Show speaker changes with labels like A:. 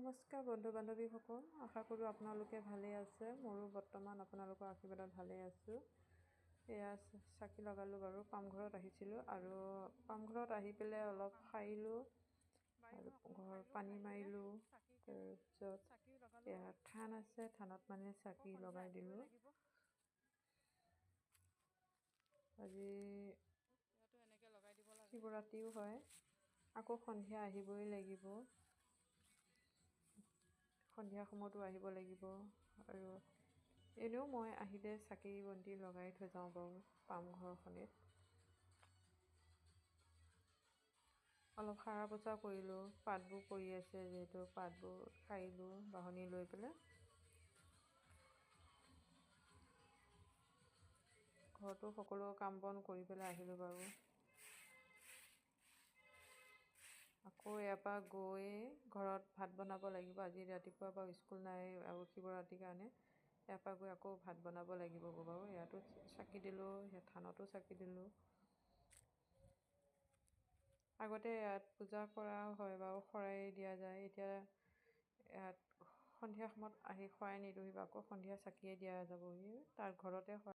A: নমস্কাৰ বন্ধু বান্ধৱীসকল, আশা কৰোঁ আপোনালোকে ভালেই আছে। মোৰো বৰ্তমান আপোনালোকৰ আশীৰ্বাদত ভালেই আছোঁ। এয়া চাকি লগালোঁ বাৰু, পামঘৰত আহিছিলোঁ আৰু পামঘৰত আহি পেলাই অলপ সাৰিলোঁ আৰু ঘৰ পানী মাৰিলোঁ। তাৰপিছত এয়া থান আছে, থানত মানে চাকি লগাই দিলোঁ। আজি শিৱৰাত্ৰিও হয়, আকৌ সন্ধিয়া আহিবই লাগিব। সন্ধিয়া সময়তো আহিব লাগিব আৰু এনেও মই আহিলে চাকি বন্তি লগাই থৈ যাওঁ বাৰু পামঘৰখনিত। অলপ সাৰা পোছা কৰিলোঁ, পাতবোৰ পৰি আছে যিহেতু পাতবোৰ সাৰিলোঁ বাঢ়নি লৈ পেলাই। ঘৰতো সকলো কাম বন কৰি পেলাই আহিলোঁ বাৰু। আকৌ ইয়াৰ পৰা গৈ ঘৰত ভাত বনাব লাগিব। আজি ৰাতিপুৱা বাৰু স্কুল নাই আৰু শিৱৰাত্ৰিৰ কাৰণে ইয়াৰ পৰা গৈ আকৌ ভাত বনাব লাগিব বাৰু। ইয়াতো চাকি দিলোঁ, থানতো চাকি দিলোঁ। আগতে ইয়াত পূজা কৰা হয় বাৰু, শৰাই দিয়া যায়। এতিয়া ইয়াত সন্ধিয়া সময়ত আহি শৰাই নিদিওঁহি, আকৌ সন্ধিয়া চাকিয়ে দিয়া যাবহি। তাৰ ঘৰতে